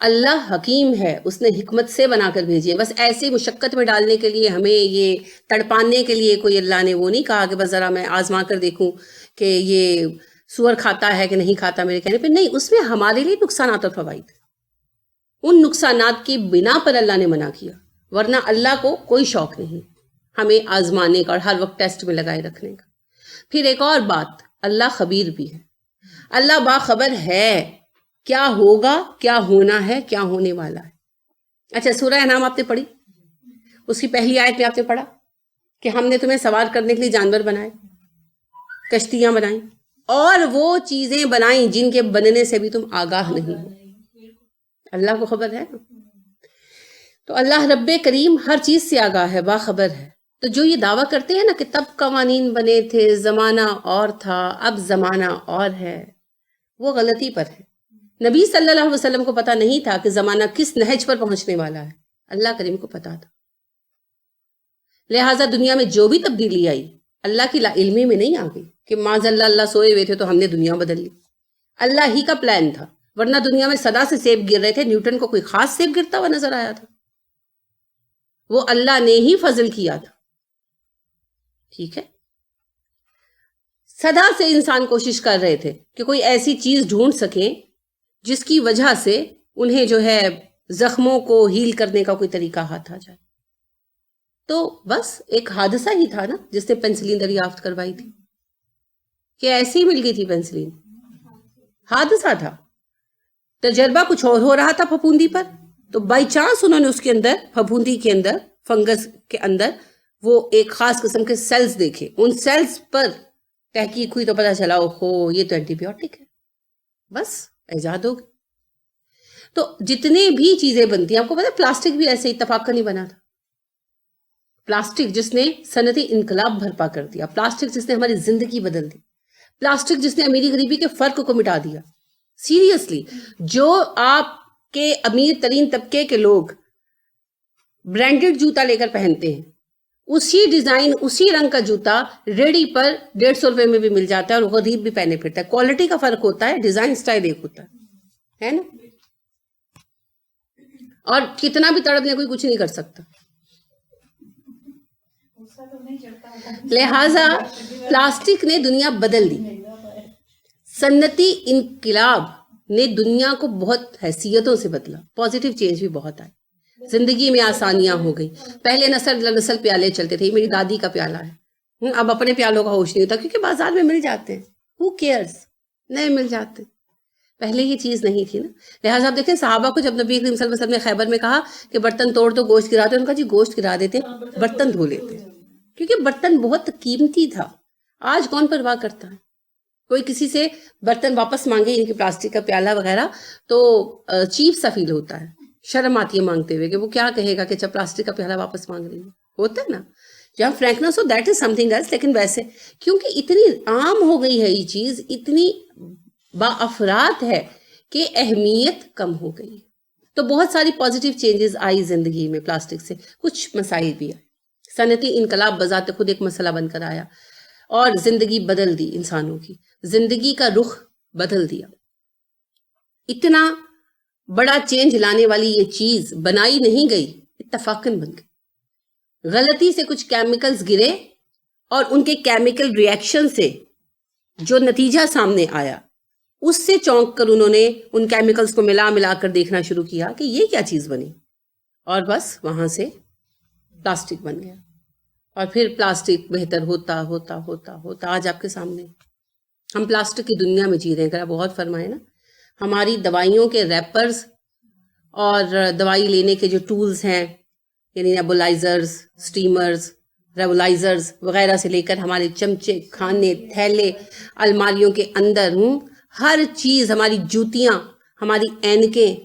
اللہ حکیم ہے، اس نے حکمت سے بنا کر بھیجی ہے. بس ایسے مشقت میں ڈالنے کے لیے، ہمیں یہ تڑپانے کے لیے کوئی اللہ نے وہ نہیں کہا کہ بس ذرا میں آزما کر دیکھوں کہ یہ سور کھاتا ہے کہ نہیں کھاتا میرے کہنے پہ. نہیں، اس میں ہمارے لیے نقصانات اور فوائد. ان نقصانات کی بنا پر اللہ نے منع کیا، ورنہ اللہ کو کوئی شوق نہیں ہمیں آزمانے کا اور ہر وقت ٹیسٹ میں لگائے رکھنے کا. پھر ایک اور بات، اللہ خبیر بھی ہے. اللہ باخبر ہے کیا ہوگا، کیا ہونا ہے، کیا ہونے والا ہے. اچھا، سورہ انعام آپ نے پڑھی؟ اس کی پہلی آیت میں آپ نے پڑھا کہ ہم نے تمہیں سوار کرنے کے لیے جانور بنائے، کشتیاں بنائیں، اور وہ چیزیں بنائیں جن کے بننے سے بھی تم آگاہ نہیں ہو. اللہ کو خبر ہے. تو اللہ رب کریم ہر چیز سے آگاہ ہے، باخبر ہے. تو جو یہ دعویٰ کرتے ہیں نا کہ تب قوانین بنے تھے، زمانہ اور تھا، اب زمانہ اور ہے، وہ غلطی پر ہے. نبی صلی اللہ علیہ وسلم کو پتا نہیں تھا کہ زمانہ کس نہج پر پہنچنے والا ہے، اللہ کریم کو پتا تھا. لہٰذا دنیا میں جو بھی تبدیلی آئی اللہ کی لا علمی میں نہیں آ گئی کہ معاذ اللہ سوئے ہوئے تھے تو ہم نے دنیا بدل لی. اللہ ہی کا پلان تھا، ورنہ دنیا میں صدا سے سیب گر رہے تھے. نیوٹن کو کوئی خاص سیب گرتا ہوا نظر آیا تھا؟ وہ اللہ نے ہی فضل کیا تھا. ٹھیک ہے، صدا سے انسان کوشش کر رہے تھے کہ کوئی ایسی چیز ڈھونڈ سکیں جس کی وجہ سے انہیں جو ہے زخموں کو ہیل کرنے کا کوئی طریقہ ہاتھ آ جائے. تو بس ایک حادثہ ہی تھا نا جس نے پینسلین دریافت کروائی تھی، کہ ایسی ہی مل گئی تھی پینسلین. حادثہ تھا، تجربہ کچھ اور ہو رہا تھا پھپھوندی پر، تو بائی چانس انہوں نے اس کے اندر، پھپھوندی کے اندر، فنگس کے اندر وہ ایک خاص قسم کے سیلز دیکھے. ان سیلز پر تحقیق ہوئی تو پتا چلا اوہو یہ تو اینٹی بایوٹک ہے. بس ایجاد ہو گئی. تو جتنے بھی چیزیں بنتی ہیں، آپ کو پتا ہے پلاسٹک بھی ایسے اتفاق نہیں بنا تھا. پلاسٹک جس نے صنعتی انقلاب برپا کر دیا، پلاسٹک جس نے ہماری زندگی بدل دی، پلاسٹک جس نے امیری غریبی کے فرق کو مٹا دیا. سیریسلی، جو آپ کے امیر ترین طبقے کے لوگ برانڈڈ جوتا لے کر پہنتے ہیں، اسی ڈیزائن، اسی رنگ کا جوتا ریڈی پر 150 روپے میں بھی مل جاتا ہے اور غریب بھی پہنے پھرتا ہے. کوالٹی کا فرق ہوتا ہے، ڈیزائن سٹائل ایک ہوتا ہے نا. اور کتنا بھی تڑپنے کوئی کچھ نہیں کر سکتا. لہذا پلاسٹک نے دنیا بدل دی. صنعتی انقلاب نے دنیا کو بہت حیثیتوں سے بدلا، پازیٹیو چینج بھی بہت آئی. زندگی میں آسانیاں ہو گئی. پہلے نسل پیالے چلتے تھے، میری دادی کا پیالہ ہے، اب اپنے پیالوں کا ہوش نہیں ہوتا کیونکہ بازار میں مل جاتے ہیں. ہو کیئرز، نئے مل جاتے. پہلے یہ چیز نہیں تھی نا. لہٰذا آپ دیکھیں صحابہ کو جب نبی کریم صلی اللہ علیہ وسلم نے خیبر میں کہا کہ برتن توڑ تو گوشت گراتے، ان کا جی گوشت گرا دیتے، برتن دھو لیتے، کیونکہ برتن بہت قیمتی تھا. آج کون پرواہ کرتا ہے؟ کوئی کسی سے برتن واپس مانگے، ان کی پلاسٹک کا پیالہ وغیرہ، تو چیپ سا فیل ہوتا ہے، شرم آتی ہے مانگتے ہوئے کہ وہ کیا کہے گا کہ جب پلاسٹک کا پیالہ واپس مانگ رہی ہوتا ہے نا. جہاں فرینکنس ہو that is something else. لیکن ویسے کیونکہ اتنی عام ہو گئی ہے یہ چیز، اتنی با افراد ہے کہ اہمیت کم ہو گئی. تو بہت ساری پازیٹیو چینجز آئی زندگی میں پلاسٹک سے، کچھ مسائل بھی آئے. صنعتی انقلاب بذات خود ایک مسئلہ بن کر آیا اور زندگی بدل دی انسانوں کی، زندگی کا رخ بدل دیا. اتنا بڑا چینج لانے والی یہ چیز بنائی نہیں گئی، اتفاقاً بن گئی. غلطی سے کچھ کیمیکلز گرے اور ان کے کیمیکل ریئیکشن سے جو نتیجہ سامنے آیا، اس سے چونک کر انہوں نے ان کیمیکلز کو ملا کر دیکھنا شروع کیا کہ یہ کیا چیز بنی، اور بس وہاں سے پلاسٹک بن گیا. اور پھر پلاسٹک بہتر ہوتا ہوتا ہوتا ہوتا آج آپ کے سامنے ہم پلاسٹک کی دنیا میں جی رہے ہیں. اگر آپ بہت فرمائیں نا، ہماری دوائیوں کے ریپرز اور دوائی لینے کے جو ٹولز ہیں، یعنی نیبولائزرز، سٹیمرز، ریبولائزرز وغیرہ سے لے کر ہمارے چمچے، کھانے، تھیلے، الماریوں کے اندر ہر چیز، ہماری جوتیاں، ہماری اینکیں،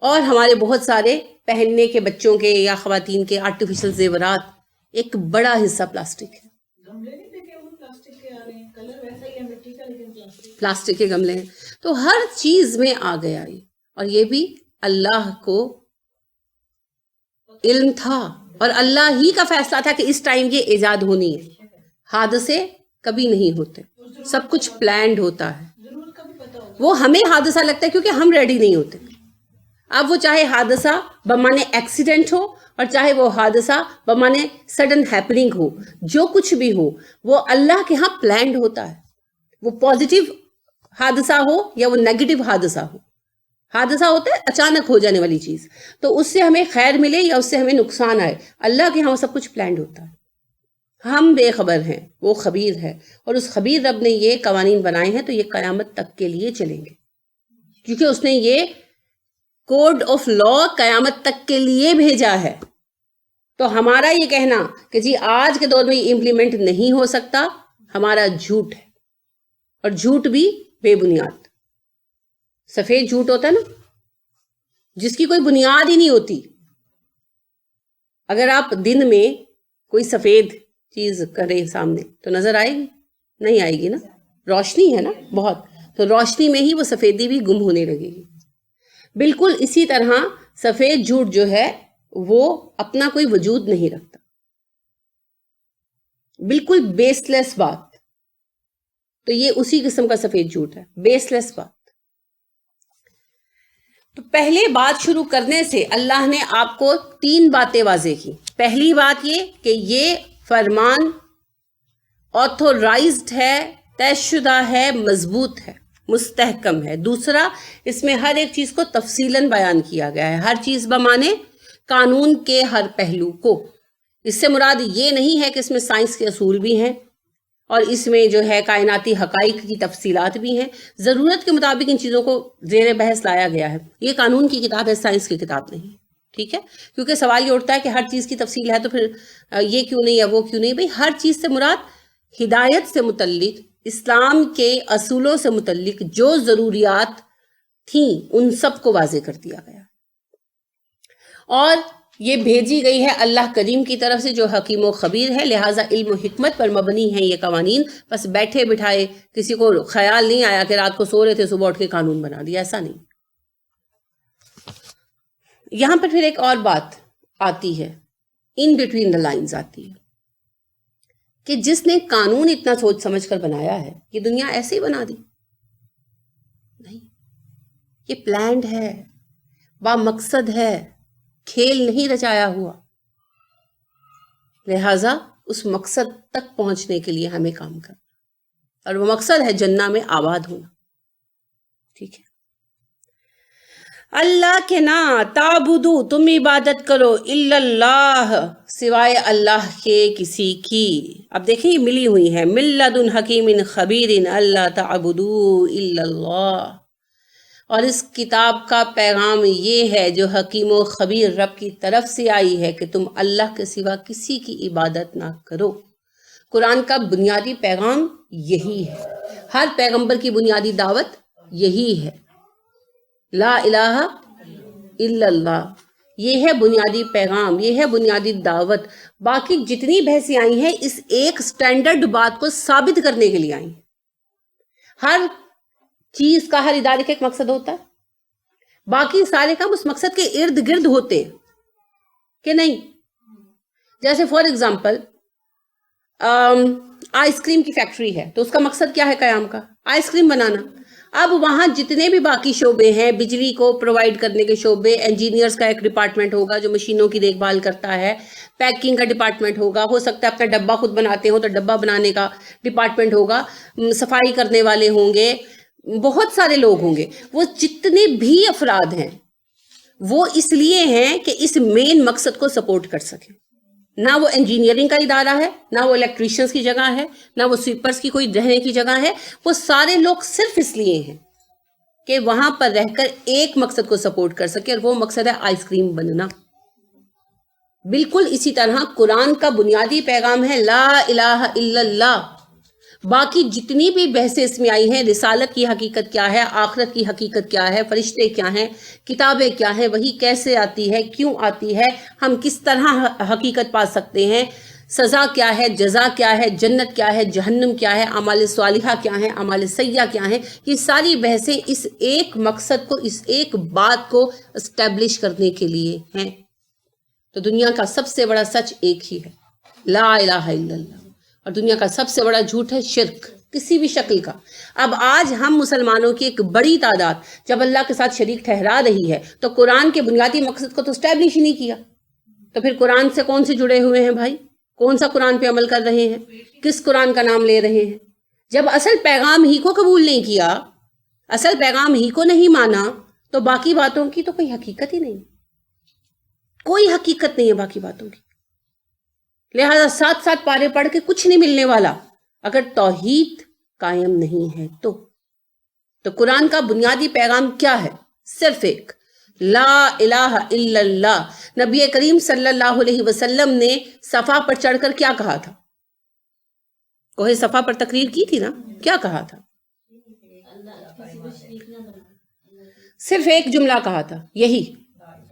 اور ہمارے بہت سارے پہننے کے بچوں کے یا خواتین کے آرٹیفیشل زیورات، ایک بڑا حصہ پلاسٹک ہے. پلاسٹک کے گملے ہیں. تو ہر چیز میں آ گیا یہ، اور یہ بھی اللہ کو علم تھا اور اللہ ہی کا فیصلہ تھا کہ اس ٹائم یہ ایجاد ہونی ہے. حادثے کبھی نہیں ہوتے، سب کچھ پلانڈ ہوتا ہے. وہ ہمیں حادثہ لگتا ہے کیونکہ ہم ریڈی نہیں ہوتے. اب وہ چاہے حادثہ بمانے ایکسیڈنٹ ہو اور چاہے وہ حادثہ بمانے سڈن ہیپننگ ہو، جو کچھ بھی ہو وہ اللہ کے ہاں پلانڈ ہوتا ہے. وہ پازیٹیو حادثہ ہو یا وہ نیگیٹو حادثہ ہو. حادثہ ہوتا ہے اچانک ہو جانے والی چیز، تو اس سے ہمیں خیر ملے یا اس سے ہمیں نقصان آئے، اللہ کے ہاں وہ سب کچھ پلانڈ ہوتا ہے. ہم بے خبر ہیں، وہ خبیر ہے، اور اس خبیر رب نے یہ قوانین بنائے ہیں تو یہ قیامت تک کے لیے چلیں گے، کیونکہ اس نے یہ کوڈ آف لا قیامت تک کے لیے بھیجا ہے. تو ہمارا یہ کہنا کہ جی آج کے دور میں یہ امپلیمنٹ نہیں ہو سکتا، ہمارا جھوٹ ہے، اور جھوٹ بھی بے بنیاد. سفید جھوٹ ہوتا ہے نا، جس کی کوئی بنیاد ہی نہیں ہوتی. اگر آپ دن میں کوئی سفید چیز کریں سامنے تو نظر آئے گی؟ نہیں آئے گی نا، روشنی ہے نا بہت، تو روشنی میں ہی وہ سفیدی بھی گم ہونے لگے گی. بالکل اسی طرح سفید جھوٹ جو ہے وہ اپنا کوئی وجود نہیں رکھتا، بالکل بیس لیس بات. تو یہ اسی قسم کا سفید جھوٹ ہے، بیس لیس بات. تو پہلے بات شروع کرنے سے اللہ نے آپ کو 3 باتیں واضح کی. پہلی بات یہ کہ یہ فرمان آتھورائزڈ ہے، طے شدہ ہے، مضبوط ہے، مستحکم ہے. دوسرا، اس میں ہر ایک چیز کو تفصیلاً بیان کیا گیا ہے، ہر چیز بمانے قانون کے ہر پہلو کو. اس سے مراد یہ نہیں ہے کہ اس میں سائنس کے اصول بھی ہیں اور اس میں جو ہے کائناتی حقائق کی تفصیلات بھی ہیں. ضرورت کے مطابق ان چیزوں کو زیر بحث لایا گیا ہے. یہ قانون کی کتاب ہے، سائنس کی کتاب نہیں. ٹھیک ہے، کیونکہ سوال یہ اٹھتا ہے کہ ہر چیز کی تفصیل ہے تو پھر یہ کیوں نہیں یا وہ کیوں نہیں. بھئی ہر چیز سے مراد ہدایت سے متعلق، اسلام کے اصولوں سے متعلق جو ضروریات تھیں ان سب کو واضح کر دیا گیا. اور یہ بھیجی گئی ہے اللہ کریم کی طرف سے جو حکیم و خبیر ہے، لہٰذا علم و حکمت پر مبنی ہیں یہ قوانین. بس بیٹھے بٹھائے کسی کو خیال نہیں آیا کہ رات کو سو رہے تھے صبح اٹھ کے قانون بنا دیا، ایسا نہیں. یہاں پر پھر ایک اور بات آتی ہے، ان بٹوین دا لائنز آتی ہے، کہ جس نے قانون اتنا سوچ سمجھ کر بنایا ہے یہ دنیا ایسے ہی بنا دی؟ نہیں، یہ پلانڈ ہے، با مقصد ہے، کھیل نہیں رچایا ہوا. لہٰذا اس مقصد تک پہنچنے کے لیے ہمیں کام کرنا، اور وہ مقصد ہے جنہ میں آباد ہونا. ٹھیک ہے، اللہ کے نا تعبدو، تم عبادت کرو، الا اللہ، سوائے اللہ کے کسی کی. اب دیکھیں یہ ملی ہوئی ہے، من لدن حکیم خبیر اللہ تعبدو الا اللہ. اور اس کتاب کا پیغام یہ ہے جو حکیم و خبیر رب کی طرف سے آئی ہے کہ تم اللہ کے سوا کسی کی عبادت نہ کرو. قرآن کا بنیادی پیغام یہی ہے، ہر پیغمبر کی بنیادی دعوت یہی ہے، لا الہ الا اللہ. یہ ہے بنیادی پیغام، یہ ہے بنیادی دعوت. باقی جتنی بحثیں آئی ہیں اس ایک سٹینڈرڈ بات کو ثابت کرنے کے لیے آئی ہیں. ہر چیز کا، ہر ادارے کا ایک مقصد ہوتا ہے، باقی سارے کام اس مقصد کے ارد گرد ہوتے ہیں کہ نہیں. جیسے فار ایگزامپل آئس کریم کی فیکٹری ہے تو اس کا مقصد کیا ہے قیام کا؟ آئس کریم بنانا. اب وہاں جتنے بھی باقی شعبے ہیں، بجلی کو پرووائڈ کرنے کے شعبے، انجینئرز کا ایک ڈپارٹمنٹ ہوگا جو مشینوں کی دیکھ بھال کرتا ہے، پیکنگ کا ڈپارٹمنٹ ہوگا، ہو سکتا ہے اپنا ڈبہ خود بناتے ہوں تو ڈبہ بنانے کا ڈپارٹمنٹ ہوگا، صفائی کرنے والے ہوں گے، بہت سارے لوگ ہوں گے. وہ جتنے بھی افراد ہیں وہ اس لیے ہیں کہ اس مین مقصد کو سپورٹ کر سکیں. نہ وہ انجینئرنگ کا ادارہ ہے، نہ وہ الیکٹریشینز کی جگہ ہے، نہ وہ سویپرز کی کوئی رہنے کی جگہ ہے. وہ سارے لوگ صرف اس لیے ہیں کہ وہاں پر رہ کر ایک مقصد کو سپورٹ کر سکے، اور وہ مقصد ہے آئس کریم بننا. بالکل اسی طرح قرآن کا بنیادی پیغام ہے لا الہ الا اللہ. باقی جتنی بھی بحثیں اس میں آئی ہیں، رسالت کی حقیقت کیا ہے، آخرت کی حقیقت کیا ہے، فرشتے کیا ہیں، کتابیں کیا ہیں، وہی کیسے آتی ہے، کیوں آتی ہے، ہم کس طرح حقیقت پا سکتے ہیں، سزا کیا ہے، جزا کیا ہے، جنت کیا ہے، جہنم کیا ہے، اعمال صالحہ کیا ہیں، اعمال سیئہ کیا ہیں، یہ ساری بحثیں اس ایک مقصد کو، اس ایک بات کو اسٹیبلش کرنے کے لیے ہیں. تو دنیا کا سب سے بڑا سچ ایک ہی ہے، لا الہ الا اللہ. اور دنیا کا سب سے بڑا جھوٹ ہے شرک، کسی بھی شکل کا. اب آج ہم مسلمانوں کی ایک بڑی تعداد جب اللہ کے ساتھ شریک ٹھہرا رہی ہے تو قرآن کے بنیادی مقصد کو تو اسٹیبلش ہی نہیں کیا. تو پھر قرآن سے کون سے جڑے ہوئے ہیں بھائی؟ کون سا قرآن پہ عمل کر رہے ہیں؟ کس قرآن کا نام لے رہے ہیں؟ جب اصل پیغام ہی کو قبول نہیں کیا، اصل پیغام ہی کو نہیں مانا، تو باقی باتوں کی تو کوئی حقیقت ہی نہیں، کوئی حقیقت نہیں ہے باقی باتوں کی. لہذا 7 پارے پڑھ کے کچھ نہیں ملنے والا اگر توحید قائم نہیں ہے تو قرآن کا بنیادی پیغام کیا ہے؟ صرف ایک، لا الہ الا اللہ. نبی کریم صلی اللہ علیہ وسلم نے صفا پر چڑھ کر کیا کہا تھا؟ کوہ صفا پر تقریر کی تھی نا، کیا کہا تھا؟ صرف ایک جملہ کہا تھا، یہی.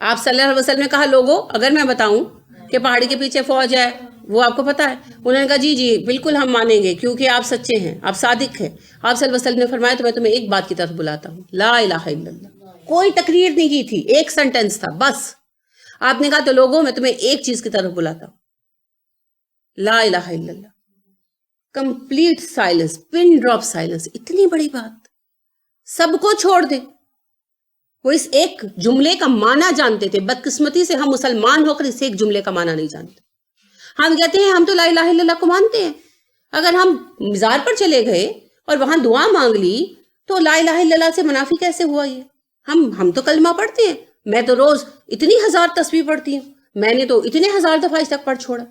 آپ صلی اللہ علیہ وسلم نے کہا لوگوں اگر میں بتاؤں کہ پہاڑی کے پیچھے فوج ہے وہ آپ کو پتا ہے؟ انہوں نے کہا جی جی بالکل ہم مانیں گے کیونکہ آپ سچے ہیں، آپ صادق ہیں. آپ صلی اللہ علیہ وسلم نے فرمایا تو میں تمہیں ایک بات کی طرف بلاتا ہوں، لا الہ الا اللہ. کوئی تقریر نہیں کی تھی، ایک سینٹنس تھا بس. آپ نے کہا تو لوگوں میں تمہیں ایک چیز کی طرف بلاتا ہوں، لا الہ الا اللہ. Complete silence, pin drop silence. اتنی بڑی بات سب کو چھوڑ دے. وہ اس ایک جملے کا معنی جانتے تھے. بدقسمتی سے ہم مسلمان ہو کر اس ایک جملے کا معنی نہیں جانتے. ہم کہتے ہیں ہم تو لا الہ الا اللہ کو مانتے ہیں. اگر ہم مزار پر چلے گئے اور وہاں دعا مانگ لی تو لا الہ الا اللہ سے منافی کیسے ہوا یہ؟ ہم تو کلمہ پڑھتے ہیں. میں تو روز اتنی 1000 تسبیح پڑھتی ہوں، میں نے تو اتنے 1000 دفعہ اس تک پڑھ چھوڑا.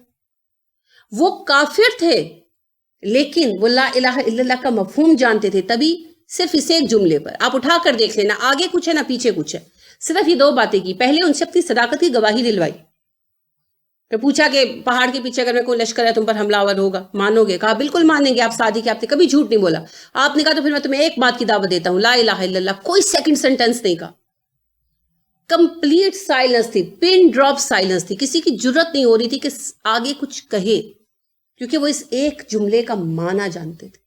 وہ کافر تھے لیکن وہ لا الہ الا اللہ کا مفہوم جانتے تھے. تبھی صرف اس ایک جملے پر آپ اٹھا کر دیکھ لینا، آگے کچھ ہے نہ پیچھے کچھ ہے. صرف یہ 2 باتیں کی. پہلے ان سے اپنی صداقت کی گواہی دلوائی. تو پوچھا کہ پہاڑ کے پیچھے اگر میں کوئی لشکر ہے تم پر حملہ آور ہوگا، مانو گے؟ کہا بالکل مانیں گے، آپ صادق ہیں، آپ نے کبھی جھوٹ نہیں بولا. آپ نے کہا تو پھر میں تمہیں ایک بات کی دعوت دیتا ہوں، لا الہ الا اللہ. کوئی سیکنڈ سینٹنس نہیں کہا. کمپلیٹ سائلنس تھی، پن ڈراپ سائلنس تھی. کسی کی جرت نہیں ہو رہی تھی کہ آگے کچھ کہے کیونکہ وہ اس ایک جملے کا معنی جانتے تھے.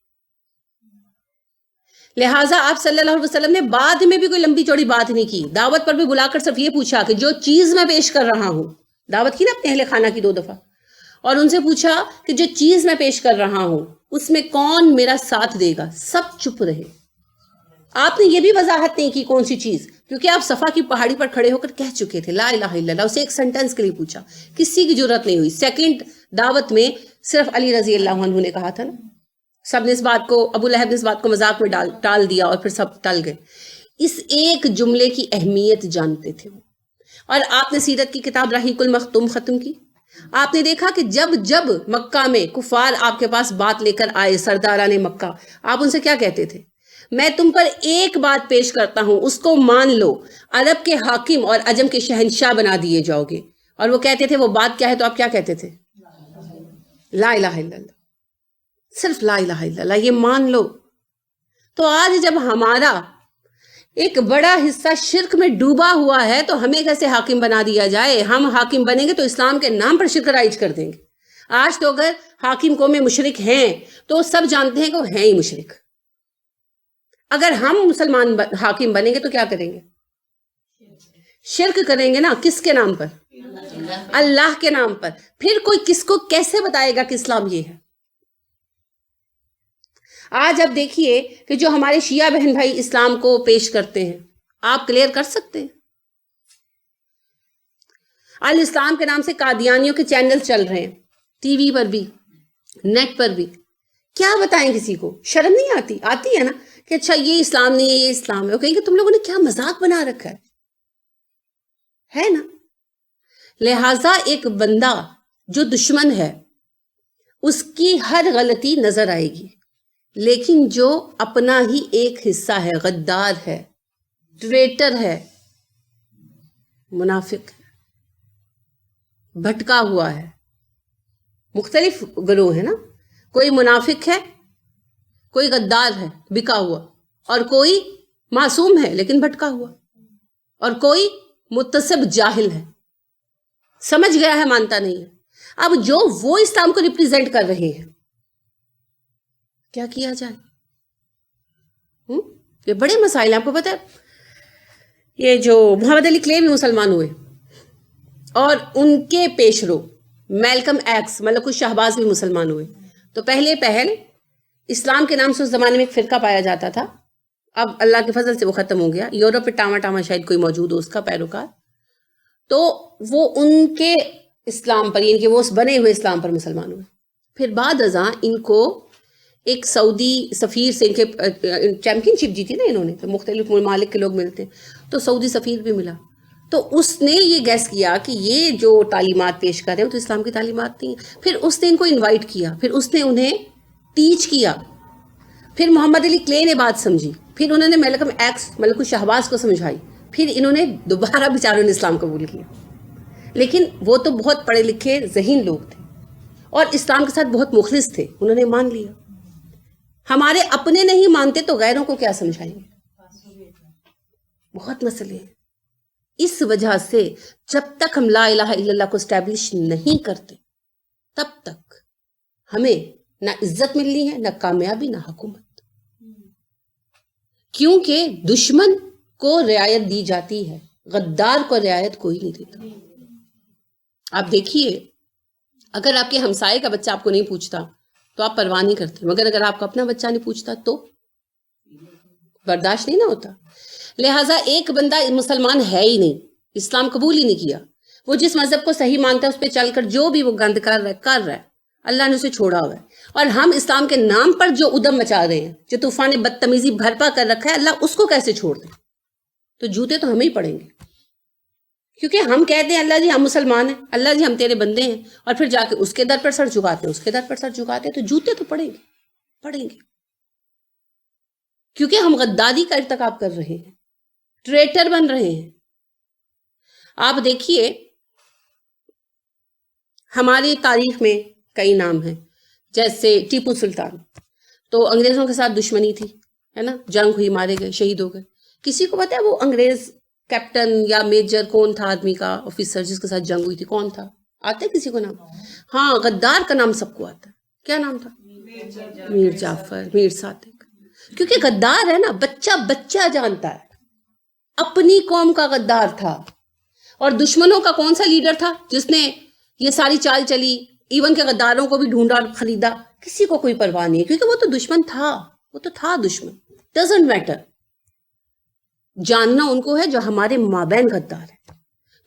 لہٰذا آپ صلی اللہ علیہ وسلم نے بعد میں بھی کوئی لمبی چوڑی بات نہیں کی. دعوت پر بھی بلا کر صرف یہ پوچھا کہ جو چیز میں پیش کر رہا ہوں، دعوت کی نا اپنے اہل خانہ کی 2 دفعہ، اور ان سے پوچھا کہ جو چیز میں پیش کر رہا ہوں اس میں کون میرا ساتھ دے گا؟ سب چپ رہے. آپ نے یہ بھی وضاحت نہیں کی کون سی چیز، کیونکہ آپ صفا کی پہاڑی پر کھڑے ہو کر کہہ چکے تھے لا الہ الا اللہ. اسے ایک سینٹنس کے لیے پوچھا، کسی کی جرت نہیں ہوئی. سیکنڈ دعوت میں صرف علی رضی اللہ عنہ نے کہا تھا نا. سب نے اس بات کو، ابو لہب نے اس بات کو مذاق میں ٹال دیا اور پھر سب ٹل گئے. اس ایک جملے کی اہمیت جانتے تھے. اور آپ نے سیرت کی کتاب رحیق المختوم ختم کی. آپ نے دیکھا کہ جب مکہ میں کفار آپ کے پاس بات لے کر آئے، سرداران مکہ، آپ ان سے کیا کہتے تھے؟ میں تم پر ایک بات پیش کرتا ہوں، اس کو مان لو، عرب کے حاکم اور عجم کے شہنشاہ بنا دیے جاؤ گے. اور وہ کہتے تھے وہ بات کیا ہے؟ تو آپ کیا کہتے تھے؟ لا الہ الا اللہ. صرف لا الہ الا اللہ، یہ مان لو. تو آج جب ہمارا ایک بڑا حصہ شرک میں ڈوبا ہوا ہے تو ہمیں کیسے حاکم بنا دیا جائے؟ ہم حاکم بنیں گے تو اسلام کے نام پر شرک رائج کر دیں گے. آج تو اگر حاکم قوم مشرک ہیں تو سب جانتے ہیں کہ وہ ہیں ہی مشرک. اگر ہم مسلمان حاکم بنیں گے تو کیا کریں گے؟ شرک کریں گے نا. کس کے نام پر؟ اللہ کے نام پر. پھر کوئی کس کو کیسے بتائے گا کہ اسلام یہ ہے؟ آج اب دیکھیے کہ جو ہمارے شیعہ بہن بھائی اسلام کو پیش کرتے ہیں، آپ کلیئر کر سکتے ہیں؟ الاسلام کے نام سے قادیانیوں کے چینل چل رہے ہیں، ٹی وی پر بھی، نیٹ پر بھی. کیا بتائیں کسی کو؟ شرم نہیں آتی؟ آتی ہے نا کہ اچھا یہ اسلام نہیں ہے، یہ اسلام ہے. وہ کہیں گے تم لوگوں نے کیا مذاق بنا رکھا ہے نا. لہٰذا ایک بندہ جو دشمن ہے اس کی ہر غلطی نظر آئے گی، لیکن جو اپنا ہی ایک حصہ ہے، غدار ہے، ٹریٹر ہے، منافق ہے، بھٹکا ہوا ہے. مختلف گروہ ہے نا. کوئی منافق ہے، کوئی غدار ہے بکا ہوا، اور کوئی معصوم ہے لیکن بھٹکا ہوا، اور کوئی متصب جاہل ہے، سمجھ گیا ہے مانتا نہیں ہے. اب جو وہ اسلام کو ریپریزنٹ کر رہے ہیں، کیا کیا جائے؟ یہ بڑے مسائل ہیں. آپ کو پتہ ہے یہ جو محمد علی کلے بھی مسلمان ہوئے اور ان کے پیشرو میلکم ایکس ملک الشہباز بھی مسلمان ہوئے. تو پہلے پہل اسلام کے نام سے اس زمانے میں ایک فرقہ پایا جاتا تھا، اب اللہ کے فضل سے وہ ختم ہو گیا. یورپ میں ٹاما ٹاما شاید کوئی موجود ہو اس کا پیروکار، تو وہ ان کے اسلام پر، یعنی کہ وہ اس بنے ہوئے اسلام پر مسلمان ہوئے. پھر بعد ازاں ان کو ایک سعودی سفیر سے، ان کے چیمپئن شپ جیتی نا انہوں نے، تو مختلف ممالک کے لوگ ملتے ہیں، تو سعودی سفیر بھی ملا. تو اس نے یہ گیس کیا کہ یہ جو تعلیمات پیش کر رہے ہیں وہ تو اسلام کی تعلیمات نہیں ہیں. پھر اس نے ان کو انوائٹ کیا، پھر اس نے انہیں ٹیچ کیا. پھر محمد علی کلے نے بات سمجھی، پھر انہوں نے ملکم ایکس ملک الشہباز کو سمجھائی، پھر انہوں نے دوبارہ بیچاروں نے اسلام قبول کیا. لیکن وہ تو بہت پڑھے لکھے ذہین لوگ تھے اور اسلام کے ساتھ بہت مخلص تھے، انہوں نے مان لیا. ہمارے اپنے نہیں مانتے تو غیروں کو کیا سمجھائیں گے؟ بہت مسئلے ہیں. اس وجہ سے جب تک ہم لا الہ الا اللہ کو اسٹیبلش نہیں کرتے تب تک ہمیں نہ عزت ملنی ہے، نہ کامیابی، نہ حکومت. کیونکہ دشمن کو رعایت دی جاتی ہے، غدار کو رعایت کوئی نہیں دیتا. آپ دیکھیے، اگر آپ کے ہمسائے کا بچہ آپ کو نہیں پوچھتا تو آپ پرواہ نہیں کرتے، مگر اگر آپ کا اپنا بچہ نہیں پوچھتا تو برداشت نہیں نہ ہوتا. لہٰذا ایک بندہ مسلمان ہے ہی نہیں، اسلام قبول ہی نہیں کیا، وہ جس مذہب کو صحیح مانتا ہے اس پہ چل کر جو بھی وہ گند کر رہا ہے اللہ نے اسے چھوڑا ہوا ہے. اور ہم اسلام کے نام پر جو ادم مچا رہے ہیں، جو طوفان بدتمیزی بھرپا کر رکھا ہے، اللہ اس کو کیسے چھوڑ دے؟ تو جوتے تو ہمیں ہی پڑیں گے، کیونکہ ہم کہتے ہیں اللہ جی ہم مسلمان ہیں، اللہ جی ہم تیرے بندے ہیں، اور پھر جا کے اس کے در پر سر جھکاتے ہیں، اس کے در پر سر جھکاتے ہیں، تو جوتے تو پڑیں گے. کیونکہ ہم غداری کا ارتکاب کر رہے ہیں، ٹریٹر بن رہے ہیں. آپ دیکھیے ہماری تاریخ میں کئی نام ہیں، جیسے ٹیپو سلطان، تو انگریزوں کے ساتھ دشمنی تھی، ہے نا، جنگ ہوئی، مارے گئے، شہید ہو گئے. کسی کو پتا ہے وہ انگریز کیپٹن یا میجر کون تھا، آدمی کا آفیسر جس کے ساتھ جنگ ہوئی تھی، کون تھا؟ آتا ہے کسی کو نام؟ ہاں، غدار کا نام سب کو آتا ہے. کیا نام تھا؟ میر جعفر، میر صادق. کیونکہ غدار ہے نا، بچہ جانتا ہے. اپنی قوم کا غدار تھا. اور دشمنوں کا کون سا لیڈر تھا جس نے یہ ساری چال چلی، ایون کہ غداروں کو بھی ڈھونڈا اور خریدا؟ کسی کو کوئی پرواہ نہیں ہے، کیونکہ وہ تو دشمن تھا، وہ تو تھا دشمن. Doesn't matter. جاننا ان کو ہے جو ہمارے مابین غدار ہے.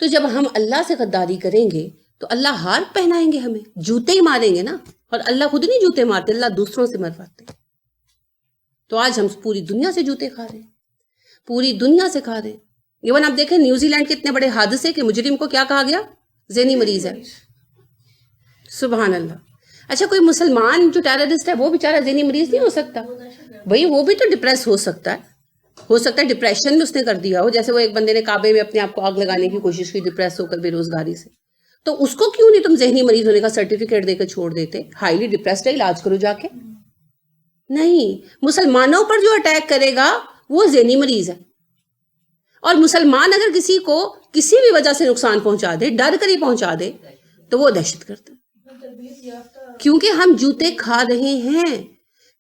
تو جب ہم اللہ سے غداری کریں گے تو اللہ ہار پہنائیں گے، ہمیں جوتے ہی ماریں گے نا. اور اللہ خود نہیں جوتے مارتے، اللہ دوسروں سے مرواتے ہیں. تو آج ہم پوری دنیا سے جوتے کھا رہے ہیں، پوری دنیا سے کھا رہے ہیں. ایون آپ دیکھیں نیوزی لینڈ کے اتنے بڑے حادثے کہ مجرم کو کیا کہا گیا؟ ذہنی مریض ہے. سبحان اللہ. اچھا، کوئی مسلمان جو ٹیررسٹ ہے وہ بیچارہ ذہنی مریض نہیں ہو سکتا؟ بھئی وہ بھی تو ڈپریس ہو سکتا ہے ڈپریشن میں اس نے کر دیا ہو. جیسے وہ ایک بندے نے کعبے میں اپنے آپ کو آگ لگانے کی کوشش کی، ڈپریس ہو کر بے روزگاری سے. تو اس کو کیوں نہیں تم ذہنی مریض ہونے کا سرٹیفکیٹ دے کر چھوڑ دیتے؟ ہائیلی ڈپریسڈ ہے، علاج کرو جا کے. نہیں، مسلمانوں پر جو اٹیک کرے گا وہ ذہنی مریض ہے. اور مسلمان اگر کسی کو کسی بھی وجہ سے نقصان پہنچا دے، ڈر کر ہی پہنچا دے، تو وہ دہشت گرد ہے. کیونکہ ہم جوتے کھا رہے ہیں.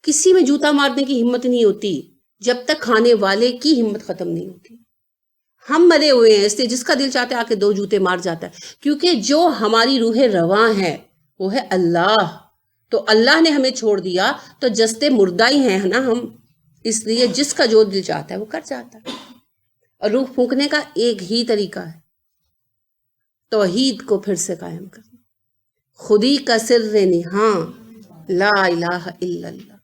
کسی میں جوتا مارنے کی ہمت نہیں ہوتی جب تک کھانے والے کی ہمت ختم نہیں ہوتی. ہم مرے ہوئے ہیں، اس لیے جس کا دل چاہتا ہے آ کے دو جوتے مار جاتا ہے. کیونکہ جو ہماری روح رواں ہے وہ ہے اللہ. تو اللہ نے ہمیں چھوڑ دیا تو جستے مردہ ہی ہیں نا ہم. اس لیے جس کا جو دل چاہتا ہے وہ کر جاتا ہے. اور روح پھونکنے کا ایک ہی طریقہ ہے، توحید کو پھر سے قائم کرنا. خودی کا سر نہاں لا الہ الا اللہ.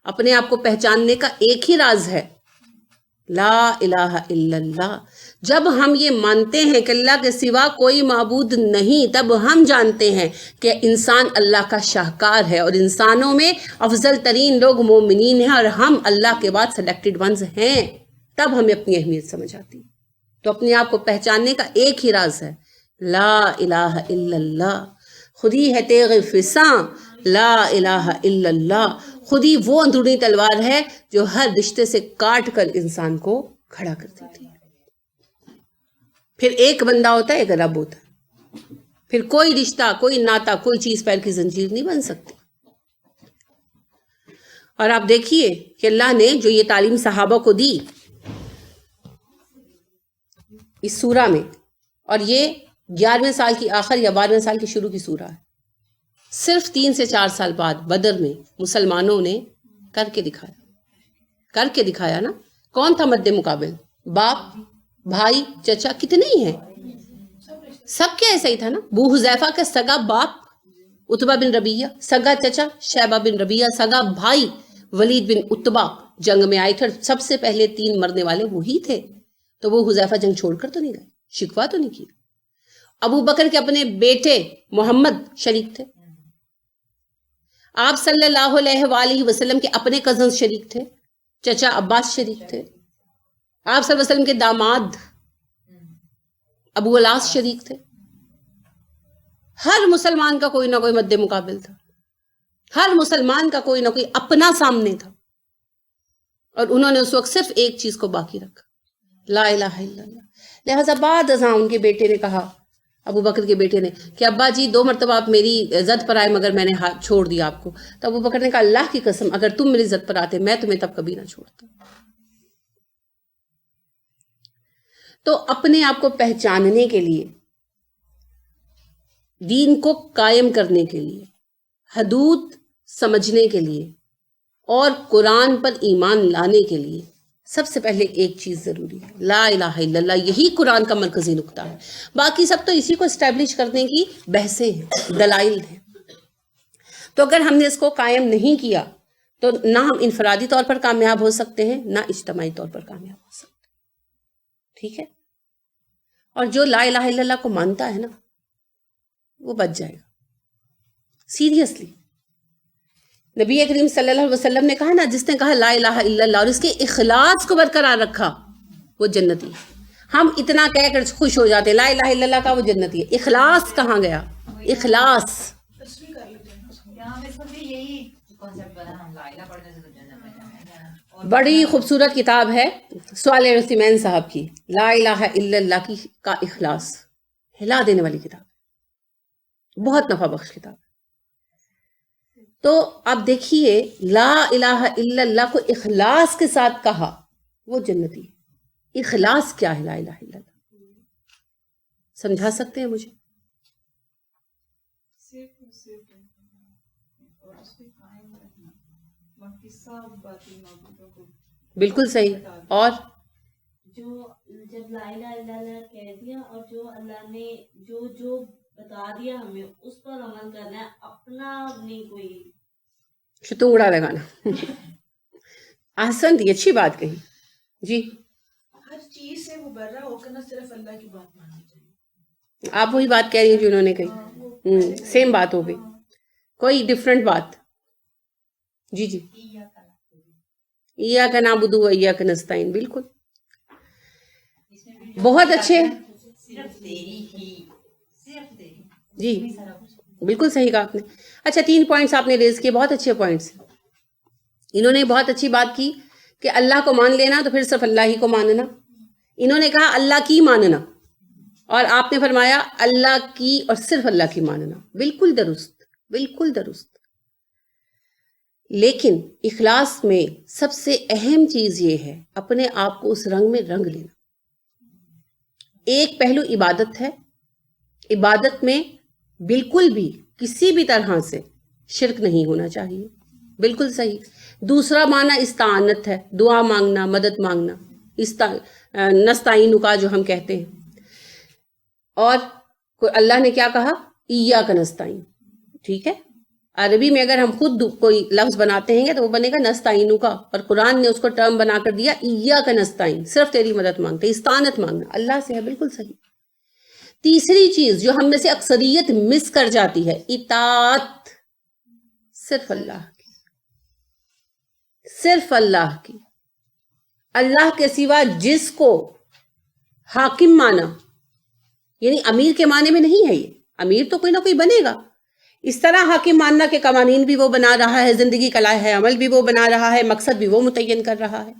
اپنے آپ کو پہچاننے کا ایک ہی راز ہے، لا الہ الا اللہ. جب ہم یہ مانتے ہیں کہ اللہ کے سوا کوئی معبود نہیں، تب ہم جانتے ہیں کہ انسان اللہ کا شاہکار ہے، اور انسانوں میں افضل ترین لوگ مومنین ہیں، اور ہم اللہ کے بعد سلیکٹڈ ونز ہیں. تب ہمیں اپنی اہمیت سمجھ آتی. تو اپنے آپ کو پہچاننے کا ایک ہی راز ہے، لا الہ الا اللہ. خودی ہے تیغ فساں، لا الہ الا اللہ. خودی وہ اندرونی تلوار ہے جو ہر رشتے سے کاٹ کر انسان کو کھڑا کر دیتی ہے. پھر ایک بندہ ہوتا ہے، ایک رب ہوتا ہے. پھر کوئی رشتہ، کوئی ناتا، کوئی چیز پیر کی زنجیر نہیں بن سکتی. اور آپ دیکھیے کہ اللہ نے جو یہ تعلیم صحابہ کو دی اس سورہ میں، اور یہ 11ویں سال کی آخر یا 12ویں سال کی شروع کی سورہ ہے. صرف 3 سے 4 سال بعد بدر میں مسلمانوں نے کر کے دکھایا نا. کون تھا مد مقابل؟ باپ، بھائی، چچا، کتنے ہی ہیں، سب کے ایسا ہی تھا نا. ابو حذیفہ کا سگا باپ عتبہ بن ربیعہ، سگا چچا شیبہ بن ربیعہ، سگا بھائی ولید بن عتبہ جنگ میں آئے تھے، سب سے پہلے 3 مرنے والے وہی تھے. تو وہ حذیفہ جنگ چھوڑ کر تو نہیں گئے، شکوہ تو نہیں کیا. ابو بکر کے اپنے بیٹے محمد شریک تھے. آپ صلی اللہ علیہ وآلہ وسلم کے اپنے کزنز شریک تھے، چچا عباس شریک تھے. آپ صلی اللہ علیہ وسلم کے داماد ابو الاس شریک تھے. ہر مسلمان کا کوئی نہ کوئی مد مقابل تھا، ہر مسلمان کا کوئی نہ کوئی اپنا سامنے تھا. اور انہوں نے اس وقت صرف ایک چیز کو باقی رکھا، لا الہ الا اللہ. لہذا بعد ازاں ان کے بیٹے نے کہا، ابو بکر کے بیٹے نے، کہ ابا جی 2 مرتبہ آپ میری زد پر آئے مگر میں نے ہاتھ چھوڑ دیا آپ کو. تو ابو بکر نے کہا اللہ کی قسم اگر تم میری زد پر آتے میں تمہیں تب کبھی نہ چھوڑتا. تو اپنے آپ کو پہچاننے کے لیے، دین کو قائم کرنے کے لیے، حدود سمجھنے کے لیے اور قرآن پر ایمان لانے کے لیے سب سے پہلے ایک چیز ضروری ہے، لا الہ الا اللہ. یہی قرآن کا مرکزی نقطہ ہے. باقی سب تو اسی کو اسٹیبلش کرنے کی بحثیں ہیں، دلائل ہیں. تو اگر ہم نے اس کو قائم نہیں کیا تو نہ ہم انفرادی طور پر کامیاب ہو سکتے ہیں، نہ اجتماعی طور پر کامیاب ہو سکتے ہیں. ٹھیک ہے؟ اور جو لا الہ الا اللہ کو مانتا ہے نا وہ بچ جائے گا. سیریسلی نبی کریم صلی اللہ علیہ وسلم نے کہا نا، جس نے کہا لا الہ الا اللہ اور اس کے اخلاص کو برقرار رکھا وہ جنتی ہے. ہم اتنا کہہ کر خوش ہو جاتے لا الہ الا اللہ کا وہ جنتی ہے. اخلاص کہاں گیا؟ اخلاص. بڑی خوبصورت کتاب ہے صالح عثیمین صاحب کی، لا الہ الا اللہ کی کا اخلاص، ہلا دینے والی کتاب، بہت نفع بخش کتاب. تو آپ دیکھیے لا الہ الا اللہ کو اخلاص کے ساتھ کہا وہ جنتی ہے. اخلاص کیا ہے لا الہ الا اللہ؟ سمجھا سکتے ہیں مجھے؟ بالکل صحیح. اور جو جب لا الہ الا اللہ کہہ دیا اور جو اللہ نے جو بتا دیا ہمیں اس پر عمل کرنا ہے، اپنا نہیں کوئی شتونگڑا لگانا. احسن، دی اچھی بات کہی جی. ہر چیز سے مبرہ ہو کر نہ صرف اللہ کی بات ماننی چاہیے. آپ وہی بات کہہ رہی ہیں جو انہوں نے کہی، سیم بات ہو گئی، کوئی ڈفرنٹ بات. جی جی، ایاک نعبد و ایاک نستعین، بالکل بہت اچھے جی، بالکل صحیح کہا آپ نے. اچھا 3 پوائنٹس آپ نے ریز کیے، بہت اچھے پوائنٹس. انہوں نے بہت اچھی بات کی کہ اللہ کو مان لینا تو پھر صرف اللہ ہی کو ماننا. انہوں نے کہا اللہ کی ماننا، اور آپ نے فرمایا اللہ کی اور صرف اللہ کی ماننا. بالکل درست، بالکل درست. لیکن اخلاص میں سب سے اہم چیز یہ ہے اپنے آپ کو اس رنگ میں رنگ لینا. ایک پہلو عبادت ہے، عبادت میں بالکل بھی کسی بھی طرح سے شرک نہیں ہونا چاہیے، بالکل صحیح. دوسرا معنی استعانت ہے، دعا مانگنا، مدد مانگنا، نستعین کا جو ہم کہتے ہیں. اور اللہ نے کیا کہا؟ ایاک نستعین. ٹھیک ہے، عربی میں اگر ہم خود کوئی لفظ بناتے ہیں تو وہ بنے گا نستعین کا، اور قرآن نے اس کو ٹرم بنا کر دیا ایاک نستعین، صرف تیری مدد مانگتے، استعانت مانگنا اللہ سے ہے. بالکل صحیح. تیسری چیز جو ہم میں سے اکثریت مس کر جاتی ہے، اطاعت، صرف اللہ کی، صرف اللہ کی. اللہ کے سوا جس کو حاکم مانا، یعنی امیر کے معنی میں نہیں ہے، یہ امیر تو کوئی نہ کوئی بنے گا. اس طرح حاکم ماننا کہ قوانین بھی وہ بنا رہا ہے، زندگی کا لائحہ عمل بھی وہ بنا رہا ہے، مقصد بھی وہ متعین کر رہا ہے.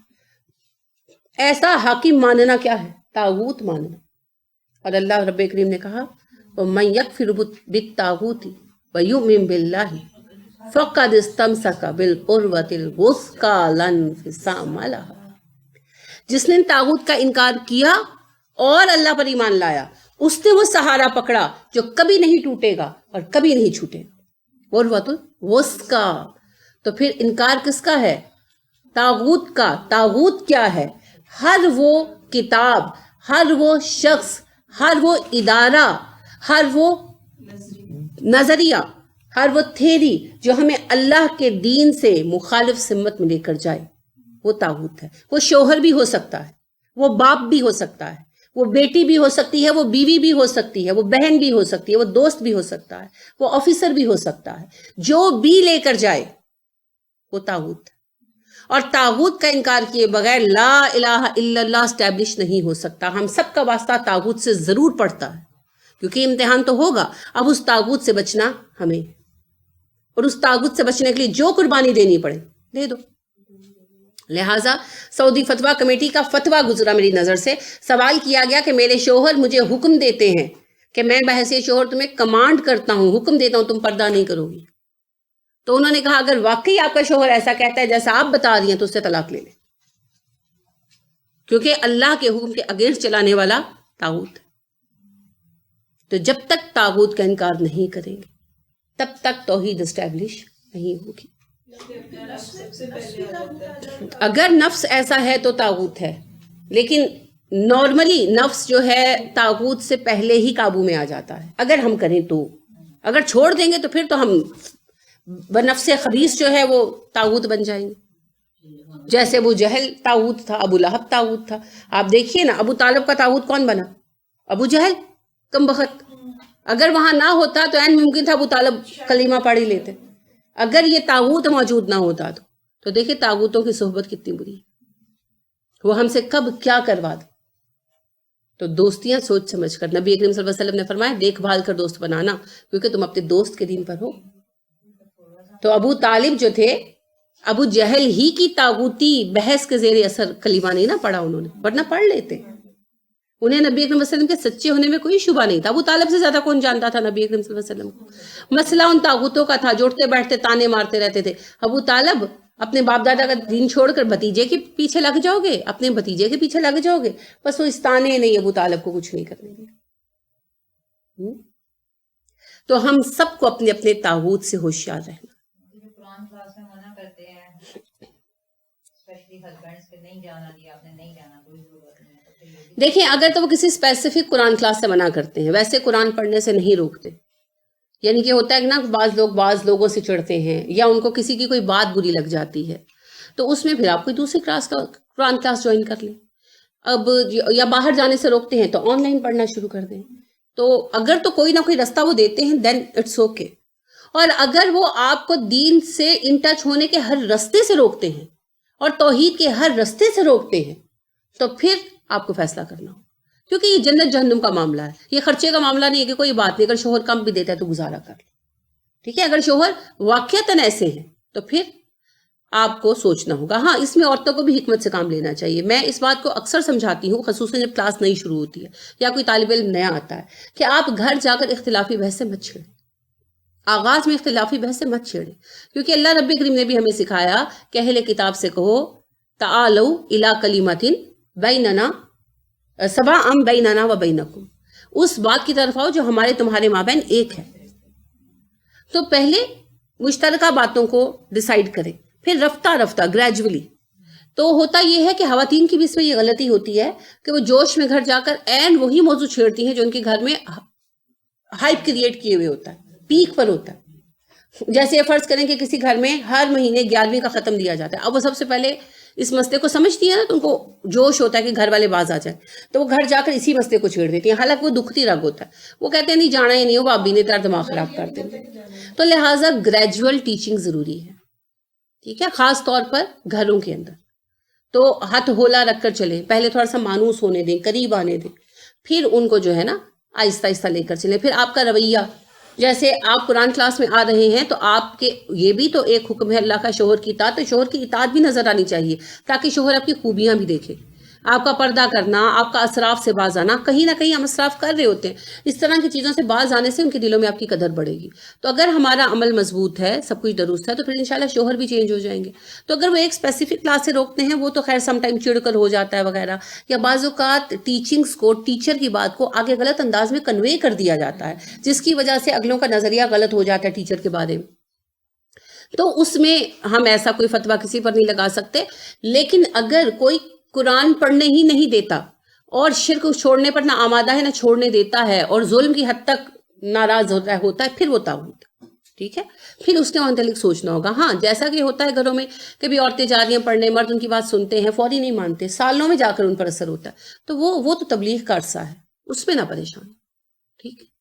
ایسا حاکم ماننا کیا ہے؟ طاغوت ماننا. اور اللہ رب کریم نے کہا وَمَن يَكْفِرْ بِالطَّاغُوتِ وَيُؤْمِن بِاللَّهِ فَقَدِ اسْتَمْسَكَ بِالْعُرْوَةِ الْوُثْقَىٰ لَا انفصام لَهَا. جس نے طاغوت کا انکار کیا اور اللہ پر ایمان لایا، اس نے وہ سہارا پکڑا جو کبھی نہیں ٹوٹے گا اور کبھی نہیں چھوٹے گا، عروۃ الوثقیٰ. تو پھر انکار کس کا ہے؟ طاغوت کا. طاغوت کیا ہے؟ ہر وہ کتاب، ہر وہ شخص، ہر وہ ادارہ، ہر وہ نظریہ، ہر وہ تھیری جو ہمیں اللہ کے دین سے مخالف سمت میں لے کر جائے، وہ طاغوت ہے. وہ شوہر بھی ہو سکتا ہے، وہ باپ بھی ہو سکتا ہے، وہ بیٹی بھی ہو سکتی ہے، وہ بیوی بھی ہو سکتی ہے، وہ بہن بھی ہو سکتی ہے، وہ دوست بھی ہو سکتا ہے، وہ آفیسر بھی ہو سکتا ہے. جو بھی لے کر جائے وہ طاغوت ہے. اور طاغوت کا انکار کیے بغیر لا الہ الا اللہ اسٹیبلش نہیں ہو سکتا. ہم سب کا واسطہ طاغوت سے ضرور پڑتا ہے، کیونکہ امتحان تو ہوگا. اب اس طاغوت سے بچنا ہمیں، اور اس طاغوت سے بچنے کے لیے جو قربانی دینی پڑے دے دو. لہٰذا سعودی فتویٰ کمیٹی کا فتویٰ گزرا میری نظر سے. سوال کیا گیا کہ میرے شوہر مجھے حکم دیتے ہیں کہ میں بحیثیت شوہر تمہیں کمانڈ کرتا ہوں، حکم دیتا ہوں تم پردہ نہیں کرو گی. تو انہوں نے کہا اگر واقعی آپ کا شوہر ایسا کہتا ہے جیسا آپ بتا رہی ہیں تو اس سے طلاق لے لیں، کیونکہ اللہ کے حکم کے اگینسٹ چلانے والا طاغوت ہے. تو جب تک طاغوت کا انکار نہیں کریں گے تب تک توحید اسٹیبلش نہیں ہوگی. اگر نفس ایسا ہے تو طاغوت ہے، لیکن نارملی نفس جو ہے طاغوت سے پہلے ہی قابو میں آ جاتا ہے. اگر ہم کریں تو، اگر چھوڑ دیں گے تو پھر تو ہم بنفس خبیث جو ہے وہ طاغوت بن جائیں گے. جیسے ابو جہل طاغوت تھا، ابو لہب طاغوت تھا. آپ دیکھیے نا ابو طالب کا طاغوت کون بنا؟ ابو جہل کم بخت. اگر وہاں نہ ہوتا تو عین ممکن تھا ابو طالب کلمہ پڑھ ہی لیتے. اگر یہ طاغوت موجود نہ ہوتا تو دیکھیں طاغوتوں کی صحبت کتنی بری ہے، وہ ہم سے کب کیا کروا دے. تو دوستیاں سوچ سمجھ کر، نبی اکرم صلی اللہ علیہ وسلم نے فرمایا دیکھ بھال کر دوست بنانا، کیونکہ تم اپنے دوست کے دین پر ہو. تو ابو طالب جو تھے، ابو جہل ہی کی طاغوتی بحث کے زیر اثر کلمہ نہیں نہ پڑھا انہوں نے، ورنہ پڑھ لیتے. انہیں نبی اکرم صلی اللہ علیہ وسلم کے سچے ہونے میں کوئی شبہ نہیں تھا. ابو طالب سے زیادہ کون جانتا تھا نبی اکرم صلی اللہ علیہ وسلم کو؟ مسئلہ ان طاغوتوں کا تھا جو اٹھتے بیٹھتے تانے مارتے رہتے تھے. ابو طالب اپنے باپ دادا کا دین چھوڑ کر بھتیجے کے پیچھے لگ جاؤ گے، اپنے بھتیجے کے پیچھے لگ جاؤ گے. بس وہ اس تانے نہیں ابو طالب کو کچھ نہیں کرنے دیا. تو ہم سب کو اپنے اپنے طاغوت سے ہوشیار رہنا. قرآن کلاس میں منع کرتے ہیں اسپیشلی ہسبینڈز کے نہیں جانا دیا، آپ نے نہیں جانا، کوئی ضرورت نہیں. دیکھیں اگر تو وہ کسی اسپیسیفک قرآن کلاس سے منع کرتے ہیں، ویسے قرآن پڑھنے سے نہیں روکتے. یعنی کہ ہوتا ہے کہ نا بعض لوگوں سے چڑھتے ہیں یا ان کو کسی کی کوئی بات بری لگ جاتی ہے، تو اس میں پھر آپ کوئی دوسری کلاس کا قرآن کلاس جوائن کر لیں. اب یا باہر جانے سے روکتے ہیں تو آن لائن پڑھنا شروع کر دیں. تو اگر تو کوئی نہ کوئی رستہ وہ دیتے ہیں دین اٹس اوکے. اور اگر وہ آپ کو دین سے ان ٹچ ہونے کے ہر رستے سے روکتے ہیں اور توحید کے ہر رستے سے روکتے ہیں تو پھر آپ کو فیصلہ کرنا ہو، کیونکہ یہ جنت جہنم کا معاملہ ہے. یہ خرچے کا معاملہ نہیں ہے کہ کوئی بات نہیں، اگر شوہر کم بھی دیتا ہے تو گزارا کر لے. ٹھیک ہے، اگر شوہر واقعتاً ایسے ہیں تو پھر آپ کو سوچنا ہوگا. ہاں اس میں عورتوں کو بھی حکمت سے کام لینا چاہیے. میں اس بات کو اکثر سمجھاتی ہوں، خصوصاً جب کلاس نئی شروع ہوتی ہے یا کوئی طالب علم نیا آتا ہے، کہ آپ گھر جا کر اختلافی بحث سے مت چھیڑیں. آغاز میں اختلافی بحث سے مت چھیڑیں، کیونکہ اللہ رب کریم نے بھی ہمیں سکھایا کہ اہل کتاب سے کہو تعالوا الی کلمۃ بیننا سواء بیننا و بینکم، اس بات کی طرف آؤ جو ہمارے تمہارے مابین ایک ہے. تو پہلے مشترکہ باتوں کو ڈیسائیڈ کریں، پھر رفتہ رفتہ گریجولی. تو ہوتا یہ ہے کہ خواتین کی بھی اس میں یہ غلطی ہوتی ہے کہ وہ جوش میں گھر جا کر عین وہی موضوع چھیڑتی ہیں جو ان کے گھر میں ہائپ کریٹ کیے ہوئے ہوتا ہے، پیک پر ہوتا ہے. جیسے یہ فرض کریں کہ کسی گھر میں ہر مہینے 11ویں کا ختم دیا جاتا ہے. اب وہ سب سے پہلے اس مسئلے کو سمجھتی ہے نا، تو ان کو جوش ہوتا ہے کہ گھر والے باز آ جائیں، تو وہ گھر جا کر اسی مسئلے کو چھیڑ دیتی ہیں. حالانکہ وہ دکھتی رگ ہوتا ہے، وہ کہتے ہیں نہیں جانا ہی نہیں ہو، بابی نے تیرا دماغ خراب کر دیں. تو لہٰذا گریجول ٹیچنگ ضروری ہے. ٹھیک ہے، خاص طور پر گھروں کے اندر. تو ہاتھ ہولا رکھ کر چلیں، پہلے تھوڑا سا مانوس ہونے دیں، قریب آنے دیں، پھر ان کو جو ہے نا آہستہ آہستہ لے کر چلیں. پھر آپ کا رویہ، جیسے آپ قرآن کلاس میں آ رہے ہیں تو آپ کے یہ بھی تو ایک حکم ہے اللہ کا شوہر کی اطاعت، تو شوہر کی اطاعت بھی نظر آنی چاہیے تاکہ شوہر آپ کی خوبیاں بھی دیکھے. آپ کا پردہ کرنا، آپ کا اسراف سے باز آنا، کہیں نہ کہیں ہم اسراف کر رہے ہوتے ہیں، اس طرح کی چیزوں سے باز آنے سے ان کے دلوں میں آپ کی قدر بڑھے گی. تو اگر ہمارا عمل مضبوط ہے، سب کچھ درست ہے، تو پھر انشاءاللہ شوہر بھی چینج ہو جائیں گے. تو اگر وہ ایک اسپیسیفک کلاس سے روکتے ہیں، وہ تو خیر سم ٹائم چڑ کر ہو جاتا ہے وغیرہ، یا بعض اوقات ٹیچنگز کو، ٹیچر کی بات کو آگے غلط انداز میں کنوے کر دیا جاتا ہے، جس کی وجہ سے اگلوں کا نظریہ غلط ہو جاتا ہے ٹیچر کے بارے میں. تو اس میں ہم ایسا کوئی فتویٰ کسی پر نہیں لگا سکتے. لیکن اگر کوئی قرآن پڑھنے ہی نہیں دیتا اور شرک چھوڑنے پر نہ آمادہ ہے نہ چھوڑنے دیتا ہے اور ظلم کی حد تک ناراض ہوتا ہے پھر وہ طاغوت. ٹھیک ہے, پھر اس کے متعلق سوچنا ہوگا. ہاں جیسا کہ ہوتا ہے گھروں میں کہ بھی عورتیں جا رہی ہیں پڑھنے, مرد ان کی بات سنتے ہیں, فوری نہیں مانتے, سالوں میں جا کر ان پر اثر ہوتا ہے, تو وہ تو تبلیغ کا عرصہ ہے, اس پہ نہ پریشان. ٹھیک ہے.